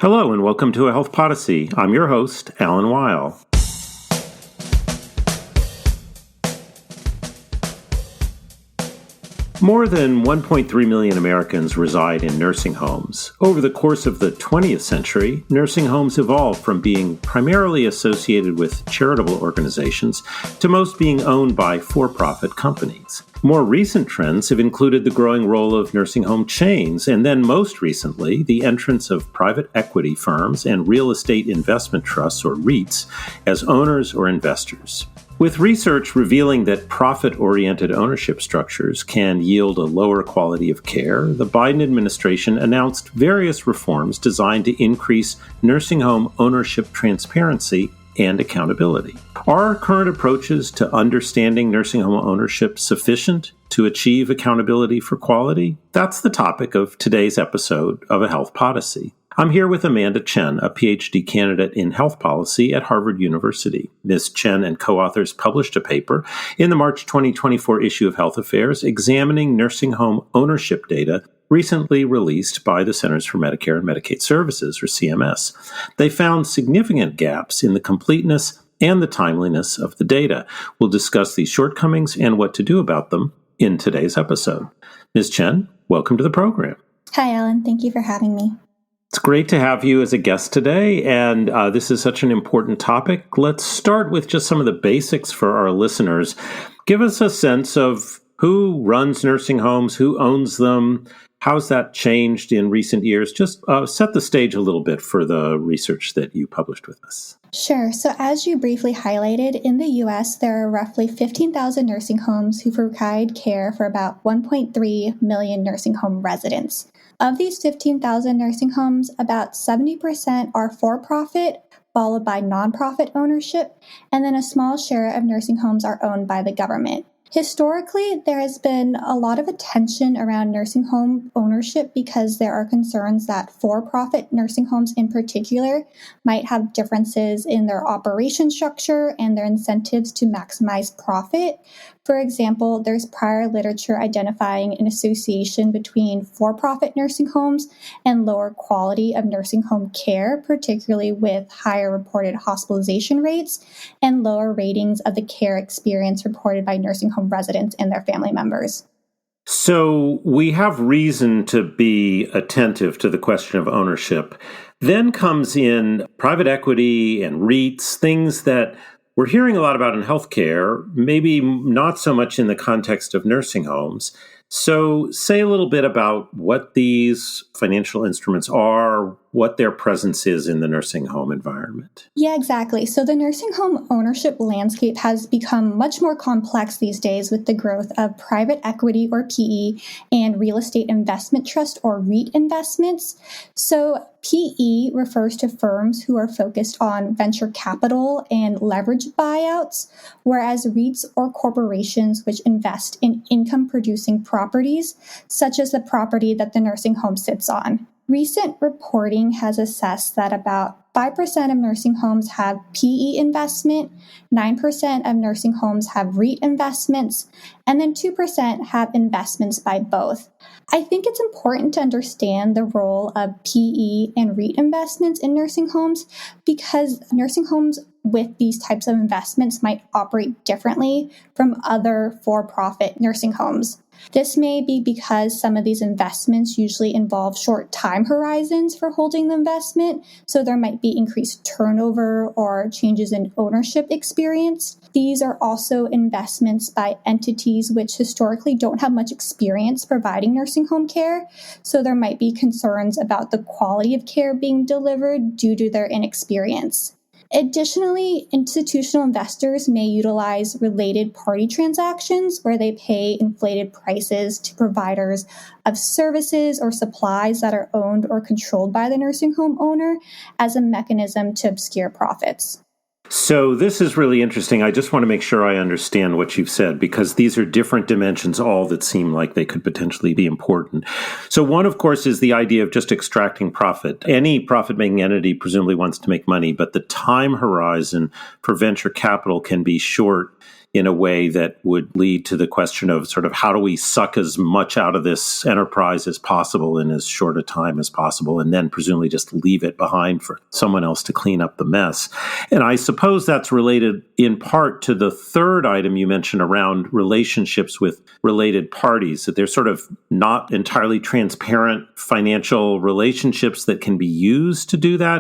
Hello and welcome to a Health Podyssey. I'm your host, Alan Weil. More than 1.3 million Americans reside in nursing homes. Over the course of the 20th century, nursing homes evolved from being primarily associated with charitable organizations to most being owned by for-profit companies. More recent trends have included the growing role of nursing home chains, and then most recently, the entrance of private equity firms and real estate investment trusts, or REITs, as owners or investors. With research revealing that profit-oriented ownership structures can yield a lower quality of care, the Biden administration announced various reforms designed to increase nursing home ownership transparency and accountability. Are current approaches to understanding nursing home ownership sufficient to achieve accountability for quality? That's the topic of today's episode of A Health Podyssey. I'm here with Amanda Chen, a PhD candidate in health policy at Harvard University. Ms. Chen and co-authors published a paper in the March 2024 issue of Health Affairs examining nursing home ownership data recently released by the Centers for Medicare and Medicaid Services, or CMS. They found significant gaps in the completeness and the timeliness of the data. We'll discuss these shortcomings and what to do about them in today's episode. Ms. Chen, welcome to the program. Hi, Alan. Thank you for having me. It's great to have you as a guest today, and this is such an important topic. Let's start with just some of the basics for our listeners. Give us a sense of who runs nursing homes, who owns them, how's that changed in recent years? Just set the stage a little bit for the research that you published with us. Sure. So as you briefly highlighted, in the U.S., there are roughly 15,000 nursing homes who provide care for about 1.3 million nursing home residents. Of these 15,000 nursing homes, about 70% are for-profit, followed by nonprofit ownership, and then a small share of nursing homes are owned by the government. Historically, there has been a lot of attention around nursing home ownership because there are concerns that for-profit nursing homes in particular might have differences in their operation structure and their incentives to maximize profit. For example, there's prior literature identifying an association between for-profit nursing homes and lower quality of nursing home care, particularly with higher reported hospitalization rates and lower ratings of the care experience reported by nursing home residents and their family members. So we have reason to be attentive to the question of ownership. Then comes in private equity and REITs, things that we're hearing a lot about in healthcare, maybe not so much in the context of nursing homes. So say a little bit about what these financial instruments are, what their presence is in the nursing home environment. Yeah, exactly. So the nursing home ownership landscape has become much more complex these days with the growth of private equity, or PE, and real estate investment trust, or REIT investments. So PE refers to firms who are focused on venture capital and leverage buyouts, whereas REITs or corporations which invest in income-producing properties, such as the property that the nursing home sits on. Recent reporting has assessed that about 5% of nursing homes have PE investment, 9% of nursing homes have REIT investments, and then 2% have investments by both. I think it's important to understand the role of PE and REIT investments in nursing homes because nursing homes with these types of investments might operate differently from other for-profit nursing homes. This may be because some of these investments usually involve short time horizons for holding the investment, so there might be increased turnover or changes in ownership experience. These are also investments by entities which historically don't have much experience providing nursing home care, so there might be concerns about the quality of care being delivered due to their inexperience. Additionally, institutional investors may utilize related party transactions where they pay inflated prices to providers of services or supplies that are owned or controlled by the nursing home owner as a mechanism to obscure profits. So this is really interesting. I just want to make sure I understand what you've said, because these are different dimensions, all that seem like they could potentially be important. So one, of course, is the idea of just extracting profit. Any profit-making entity presumably wants to make money, but the time horizon for venture capital can be short in a way that would lead to the question of sort of how do we suck as much out of this enterprise as possible in as short a time as possible, and then presumably just leave it behind for someone else to clean up the mess. And I suppose that's related in part to the third item you mentioned around relationships with related parties, that there's sort of not entirely transparent financial relationships that can be used to do that.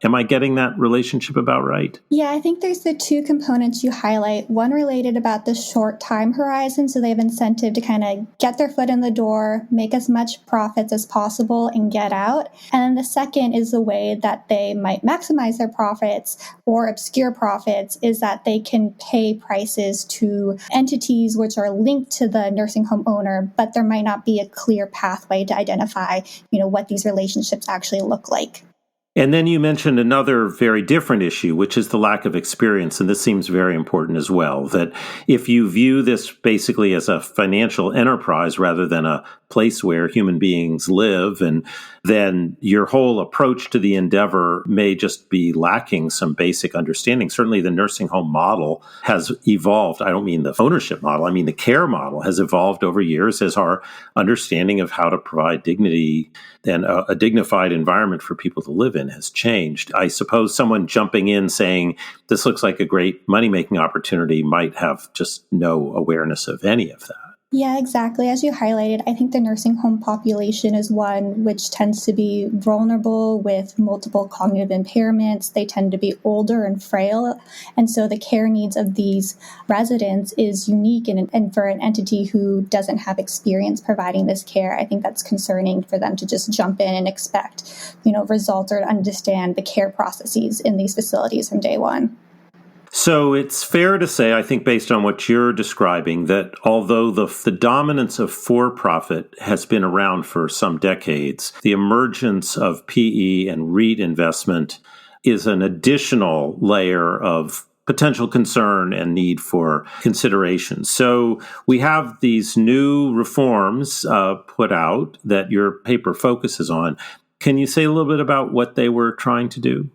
Am I getting that relationship about right? Yeah, I think there's the two components you highlight. One related about the short time horizon, so they have incentive to kind of get their foot in the door, make as much profits as possible, and get out. And then the second is the way that they might maximize their profits or obscure profits is that they can pay prices to entities which are linked to the nursing home owner, but there might not be a clear pathway to identify, what these relationships actually look like. And then you mentioned another very different issue, which is the lack of experience. And this seems very important as well, that if you view this basically as a financial enterprise rather than a place where human beings live, and then your whole approach to the endeavor may just be lacking some basic understanding. Certainly the nursing home model has evolved. I don't mean the ownership model. I mean the care model has evolved over years as our understanding of how to provide dignity and a dignified environment for people to live in has changed. I suppose someone jumping in saying, this looks like a great money-making opportunity might have just no awareness of any of that. Yeah, exactly. As you highlighted, I think the nursing home population is one which tends to be vulnerable with multiple cognitive impairments. They tend to be older and frail. And so the care needs of these residents is unique. And for an entity who doesn't have experience providing this care, I think that's concerning for them to just jump in and expect, results or to understand the care processes in these facilities from day one. So it's fair to say, I think, based on what you're describing, that although the dominance of for-profit has been around for some decades, the emergence of PE and REIT investment is an additional layer of potential concern and need for consideration. So we have these new reforms put out that your paper focuses on. Can you say a little bit about what they were trying to do?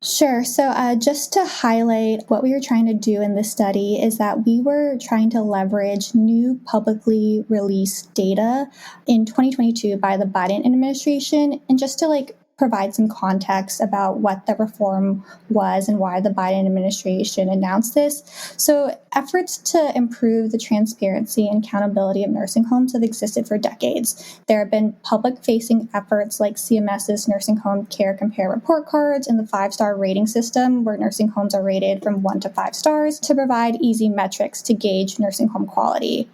Sure. So just to highlight what we were trying to do in this study is that we were trying to leverage new publicly released data in 2022 by the Biden administration. And just to provide some context about what the reform was and why the Biden administration announced this. So efforts to improve the transparency and accountability of nursing homes have existed for decades. There have been public-facing efforts like CMS's Nursing Home Care Compare report cards and the 5-star rating system, where nursing homes are rated from 1 to 5 stars to provide easy metrics to gauge nursing home quality.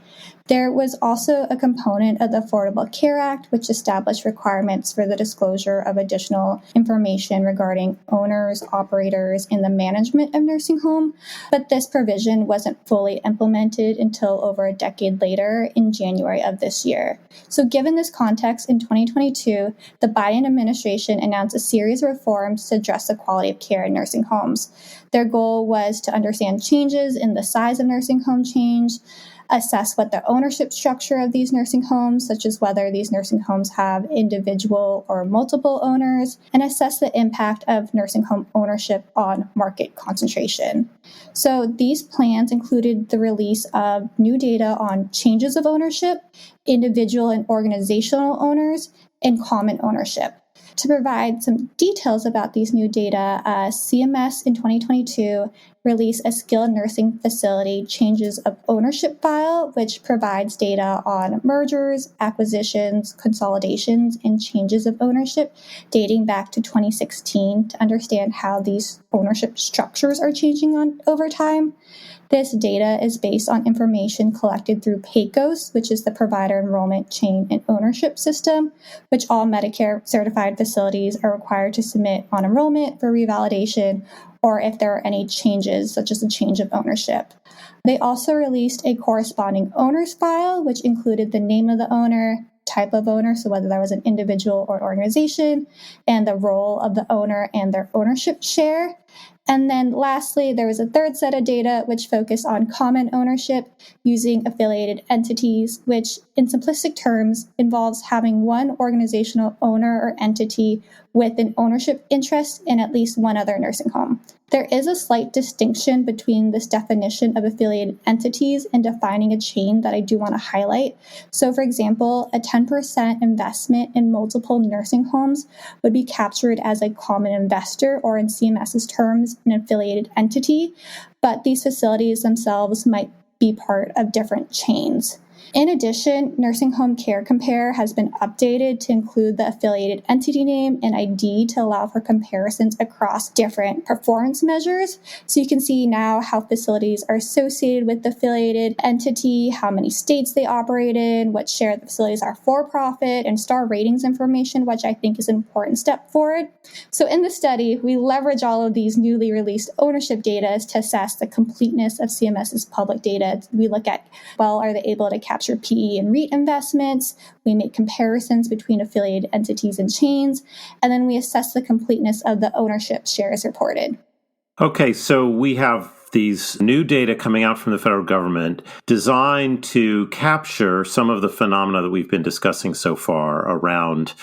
There was also a component of the Affordable Care Act, which established requirements for the disclosure of additional information regarding owners, operators, and the management of nursing home. But this provision wasn't fully implemented until over a decade later in January of this year. So given this context, in 2022, the Biden administration announced a series of reforms to address the quality of care in nursing homes. Their goal was to understand changes in the size of nursing home change, assess what the ownership structure of these nursing homes, such as whether these nursing homes have individual or multiple owners, and assess the impact of nursing home ownership on market concentration. So these plans included the release of new data on changes of ownership, individual and organizational owners, and common ownership. To provide some details about these new data, CMS in 2022 released a skilled nursing facility changes of ownership file, which provides data on mergers, acquisitions, consolidations, and changes of ownership dating back to 2016 to understand how these ownership structures are changing over time. This data is based on information collected through PACOS, which is the Provider Enrollment Chain and Ownership System, which all Medicare certified facilities are required to submit on enrollment for revalidation or if there are any changes, such as a change of ownership. They also released a corresponding owners file, which included the name of the owner, type of owner, so whether that was an individual or organization, and the role of the owner and their ownership share. And then lastly, there was a third set of data which focused on common ownership using affiliated entities, which in simplistic terms involves having one organizational owner or entity with an ownership interest in at least one other nursing home. There is a slight distinction between this definition of affiliated entities and defining a chain that I do want to highlight. So, for example, a 10% investment in multiple nursing homes would be captured as a common investor, or in CMS's terms, an affiliated entity, but these facilities themselves might be part of different chains. In addition, Nursing Home Care Compare has been updated to include the affiliated entity name and ID to allow for comparisons across different performance measures. So you can see now how facilities are associated with the affiliated entity, how many states they operate in, what share of the facilities are for-profit, and star ratings information, which I think is an important step forward. So in the study, we leverage all of these newly released ownership data to assess the completeness of CMS's public data. We look at, well, are they able to capture PE and REIT investments? We make comparisons between affiliated entities and chains, and then we assess the completeness of the ownership shares reported. Okay, so we have these new data coming out from the federal government designed to capture some of the phenomena that we've been discussing so far around.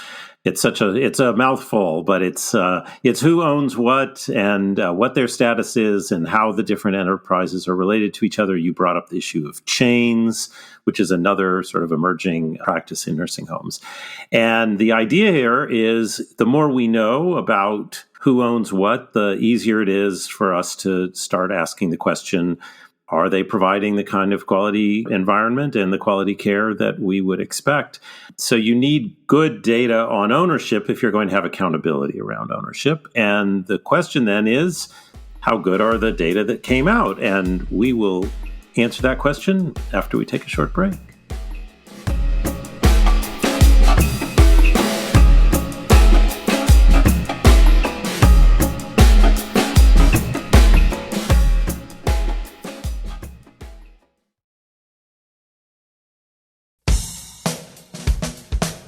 It's a mouthful, but it's who owns what and what their status is and how the different enterprises are related to each other. You brought up the issue of chains, which is another sort of emerging practice in nursing homes. And the idea here is the more we know about who owns what, the easier it is for us to start asking the question, are they providing the kind of quality environment and the quality care that we would expect? So you need good data on ownership if you're going to have accountability around ownership. And the question then is, how good are the data that came out? And we will answer that question after we take a short break.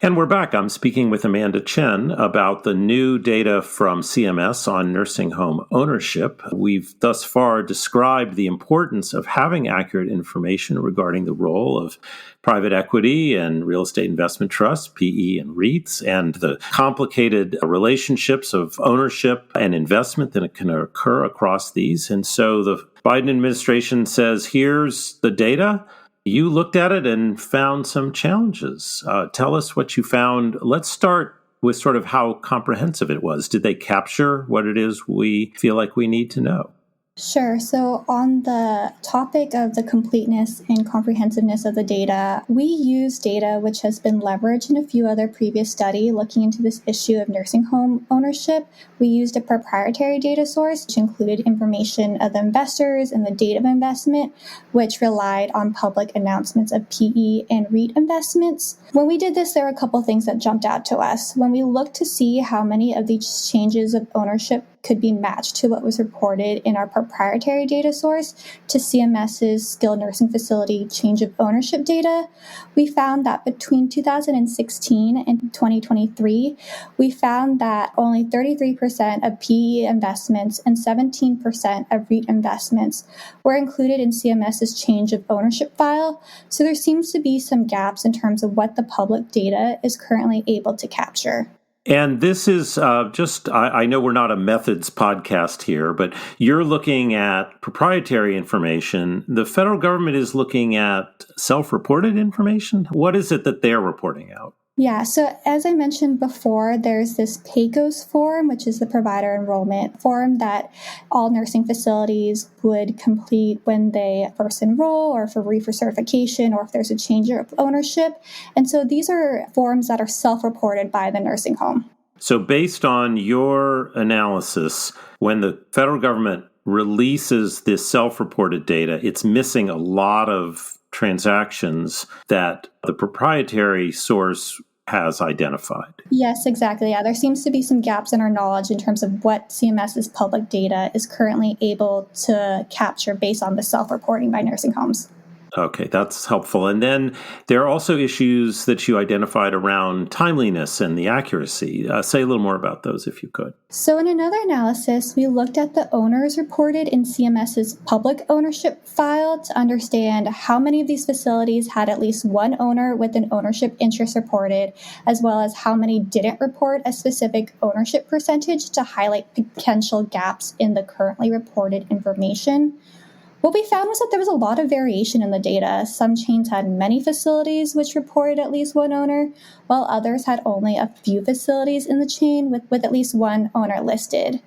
And we're back. I'm speaking with Amanda Chen about the new data from CMS on nursing home ownership. We've thus far described the importance of having accurate information regarding the role of private equity and real estate investment trusts, PE and REITs, and the complicated relationships of ownership and investment that can occur across these. And so the Biden administration says, here's the data. You looked at it and found some challenges. Tell us what you found. Let's start with sort of how comprehensive it was. Did they capture what it is we feel like we need to know? Sure. So on the topic of the completeness and comprehensiveness of the data, we use data which has been leveraged in a few other previous studies looking into this issue of nursing home ownership. We used a proprietary data source, which included information of the investors and the date of investment, which relied on public announcements of PE and REIT investments. When we did this, there were a couple things that jumped out to us. When we looked to see how many of these changes of ownership could be matched to what was reported in our proprietary data source to CMS's skilled nursing facility change of ownership data, we found that between 2016 and 2023, we found that only 33% of PE investments and 17% of REIT investments were included in CMS's change of ownership file. So there seems to be some gaps in terms of what the public data is currently able to capture. And this is I know we're not a methods podcast here, but you're looking at proprietary information. The federal government is looking at self-reported information. What is it that they're reporting out? Yeah, so as I mentioned before, there's this PACOS form, which is the provider enrollment form that all nursing facilities would complete when they first enroll or for certification or if there's a change of ownership. And so these are forms that are self-reported by the nursing home. So based on your analysis, when the federal government releases this self-reported data, it's missing a lot of transactions that the proprietary source has identified. Yes, exactly. Yeah, there seems to be some gaps in our knowledge in terms of what CMS's public data is currently able to capture based on the self-reporting by nursing homes. Okay, that's helpful. And then there are also issues that you identified around timeliness and the accuracy. Say a little more about those if you could. So in another analysis, we looked at the owners reported in CMS's public ownership file to understand how many of these facilities had at least one owner with an ownership interest reported, as well as how many didn't report a specific ownership percentage to highlight potential gaps in the currently reported information. What we found was that there was a lot of variation in the data. Some chains had many facilities which reported at least one owner, while others had only a few facilities in the chain with at least one owner listed.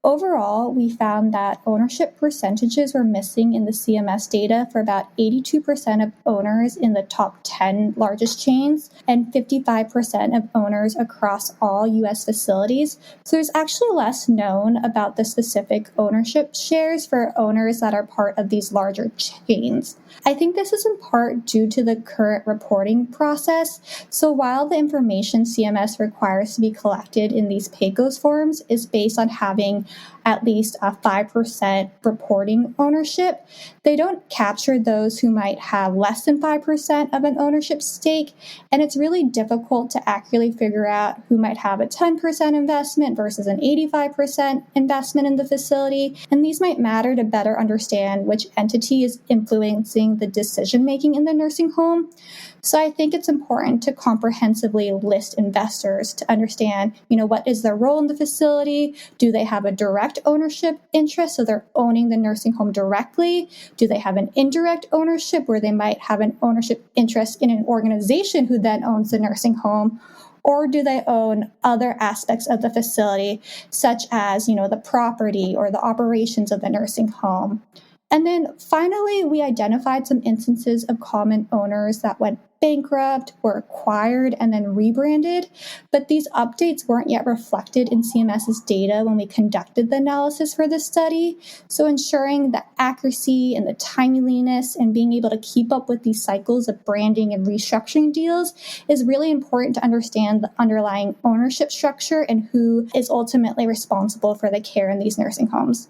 Overall, we found that ownership percentages were missing in the CMS data for about 82% of owners in the top 10 largest chains and 55% of owners across all U.S. facilities. So there's actually less known about the specific ownership shares for owners that are part of these larger chains. I think this is in part due to the current reporting process. So while the information CMS requires to be collected in these PAYGOS forms is based on having at least a 5% reporting ownership, they don't capture those who might have less than 5% of an ownership stake, and it's really difficult to accurately figure out who might have a 10% investment versus an 85% investment in the facility, and these might matter to better understand which entity is influencing the decision-making in the nursing home. So I think it's important to comprehensively list investors to understand, what is their role in the facility? Do they have a direct ownership interest, so they're owning the nursing home directly? Do they have an indirect ownership where they might have an ownership interest in an organization who then owns the nursing home? Or do they own other aspects of the facility, such as, the property or the operations of the nursing home? And then finally, we identified some instances of common owners that went bankrupt, were acquired, and then rebranded. But these updates weren't yet reflected in CMS's data when we conducted the analysis for this study. So ensuring the accuracy and the timeliness and being able to keep up with these cycles of branding and restructuring deals is really important to understand the underlying ownership structure and who is ultimately responsible for the care in these nursing homes.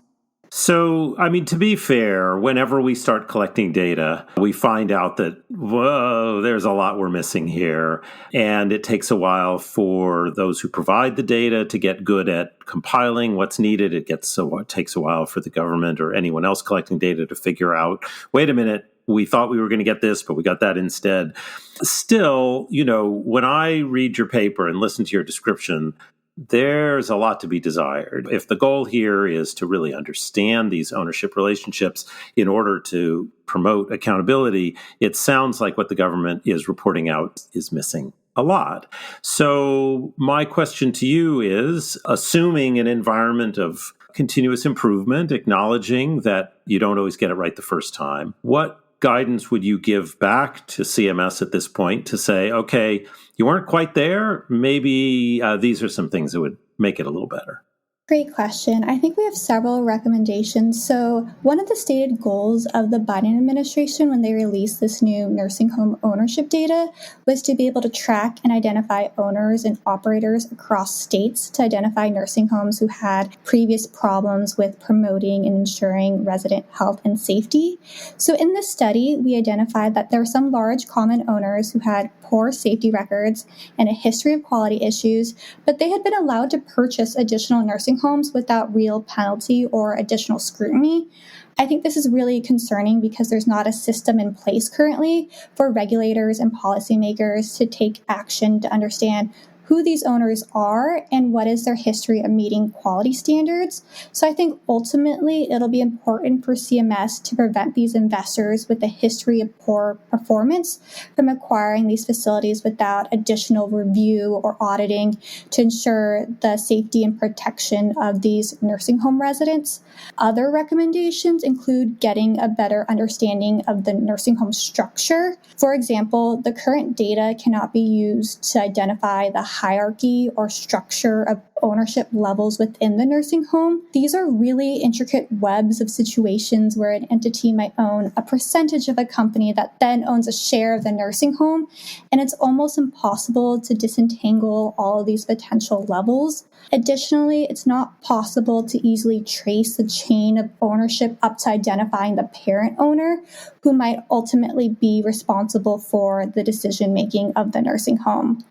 So, to be fair, whenever we start collecting data, we find out that, whoa, there's a lot we're missing here. And it takes a while for those who provide the data to get good at compiling what's needed. It takes a while for the government or anyone else collecting data to figure out, wait a minute, we thought we were going to get this, but we got that instead. Still, when I read your paper and listen to your description, there's a lot to be desired. If the goal here is to really understand these ownership relationships in order to promote accountability, it sounds like what the government is reporting out is missing a lot. So my question to you is, assuming an environment of continuous improvement, acknowledging that you don't always get it right the first time, what guidance would you give back to CMS at this point to say, okay, you weren't quite there, maybe these are some things that would make it a little better? Great question. I think we have several recommendations. So one of the stated goals of the Biden administration when they released this new nursing home ownership data was to be able to track and identify owners and operators across states to identify nursing homes who had previous problems with promoting and ensuring resident health and safety. So in this study, we identified that there were some large common owners who had poor safety records and a history of quality issues, but they had been allowed to purchase additional nursing homes without real penalty or additional scrutiny. I think this is really concerning because there's not a system in place currently for regulators and policymakers to take action to understand who these owners are and what is their history of meeting quality standards. So I think ultimately it'll be important for CMS to prevent these investors with a history of poor performance from acquiring these facilities without additional review or auditing to ensure the safety and protection of these nursing home residents. Other recommendations include getting a better understanding of the nursing home structure. For example, the current data cannot be used to identify the hierarchy or structure of ownership levels within the nursing home. These are really intricate webs of situations where an entity might own a percentage of a company that then owns a share of the nursing home, and it's almost impossible to disentangle all of these potential levels. Additionally, it's not possible to easily trace the chain of ownership up to identifying the parent owner, who might ultimately be responsible for the decision-making of the nursing home.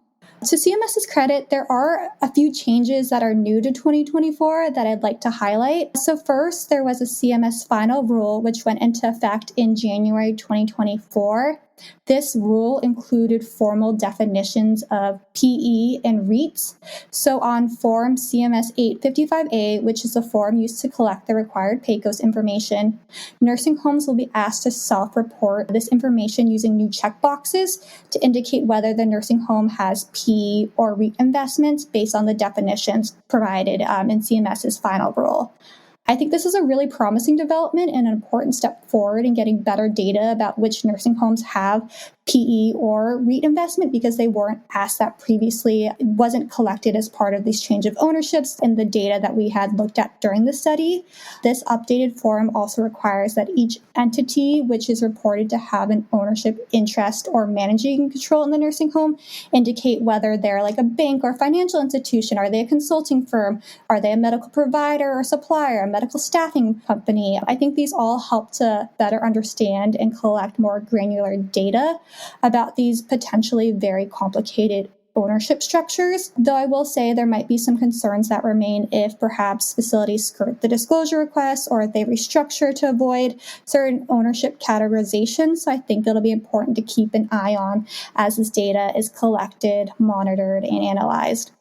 To CMS's credit, there are a few changes that are new to 2024 that I'd like to highlight. So first, there was a CMS final rule which went into effect in January 2024. This rule included formal definitions of PE and REITs. So on Form CMS 855A, which is the form used to collect the required PAYCOS information, nursing homes will be asked to self-report this information using new checkboxes to indicate whether the nursing home has PE or REIT investments based on the definitions provided in CMS's final rule. I think this is a really promising development and an important step forward in getting better data about which nursing homes have PE or REIT investment, because they weren't asked that previously. It wasn't collected as part of this change of ownerships in the data that we had looked at during the study. This updated form also requires that each entity which is reported to have an ownership interest or managing control in the nursing home indicate whether they're like a bank or financial institution. Are they a consulting firm? Are they a medical provider or supplier, a medical staffing company? I think these all help to better understand and collect more granular data about these potentially very complicated ownership structures, though I will say there might be some concerns that remain if perhaps facilities skirt the disclosure requests or if they restructure to avoid certain ownership categorizations. So I think that'll be important to keep an eye on as this data is collected, monitored, and analyzed.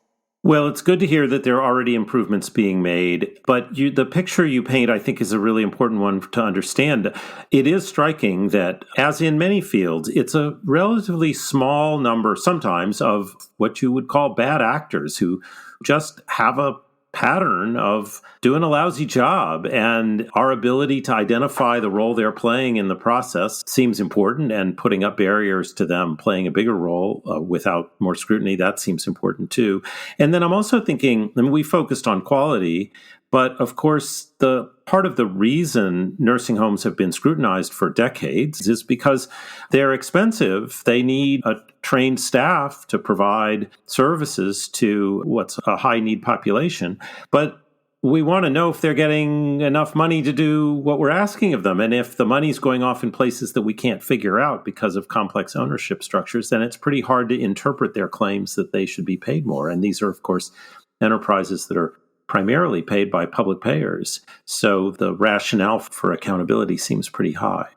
Well, it's good to hear that there are already improvements being made, but the picture you paint, I think, is a really important one to understand. It is striking that, as in many fields, it's a relatively small number sometimes of what you would call bad actors who just have a pattern of doing a lousy job, and our ability to identify the role they're playing in the process seems important, and putting up barriers to them playing a bigger role without more scrutiny, that seems important too. And then I'm also thinking, I mean, we focused on quality, but of course, the part of the reason nursing homes have been scrutinized for decades is because they're expensive. They need a trained staff to provide services to what's a high need population. But we want to know if they're getting enough money to do what we're asking of them. And if the money's going off in places that we can't figure out because of complex ownership structures, then it's pretty hard to interpret their claims that they should be paid more. And these are, of course, enterprises that are primarily paid by public payers. So the rationale for accountability seems pretty high.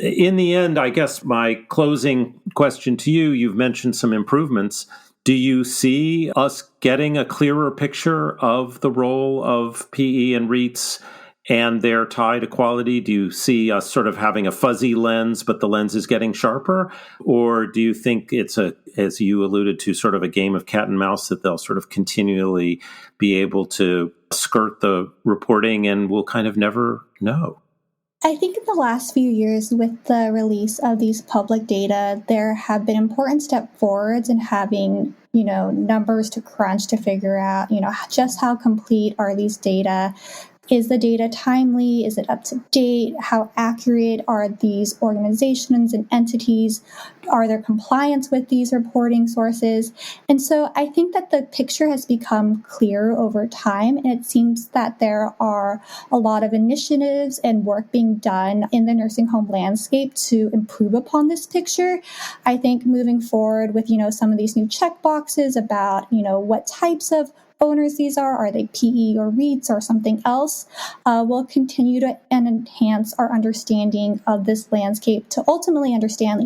In the end, I guess my closing question to you, you've mentioned some improvements. Do you see us getting a clearer picture of the role of PE and REITs and their tie to quality? Do you see us sort of having a fuzzy lens, but the lens is getting sharper? Or do you think it's as you alluded to, sort of a game of cat and mouse, that they'll sort of continually be able to skirt the reporting and we'll kind of never know? I think in the last few years, with the release of these public data, there have been important step forwards in having, numbers to crunch to figure out, just how complete are these data. Is the data timely? Is it up to date? How accurate are these organizations and entities? Are there compliance with these reporting sources? And so I think that the picture has become clearer over time, and it seems that there are a lot of initiatives and work being done in the nursing home landscape to improve upon this picture. I think moving forward with, some of these new checkboxes about, what types of owners these are they PE or REITs or something else, will continue to enhance our understanding of this landscape to ultimately understand,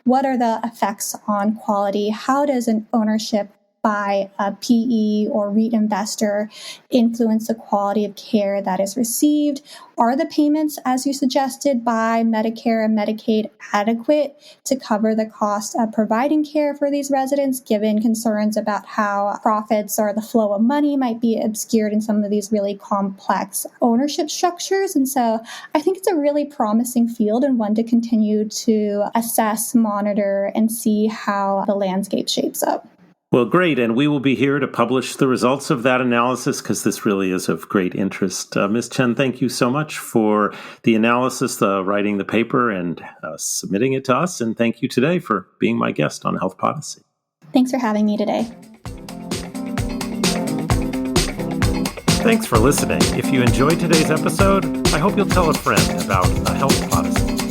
what are the effects on quality? How does an ownership by a PE or REIT investor influence the quality of care that is received? Are the payments, as you suggested, by Medicare and Medicaid adequate to cover the cost of providing care for these residents, given concerns about how profits or the flow of money might be obscured in some of these really complex ownership structures? And so I think it's a really promising field and one to continue to assess, monitor, and see how the landscape shapes up. Well, great. And we will be here to publish the results of that analysis because this really is of great interest. Ms. Chen, thank you so much for the analysis, the writing the paper, and submitting it to us. And thank you today for being my guest on Health Podyssey. Thanks for having me today. Thanks for listening. If you enjoyed today's episode, I hope you'll tell a friend about a Health Podyssey.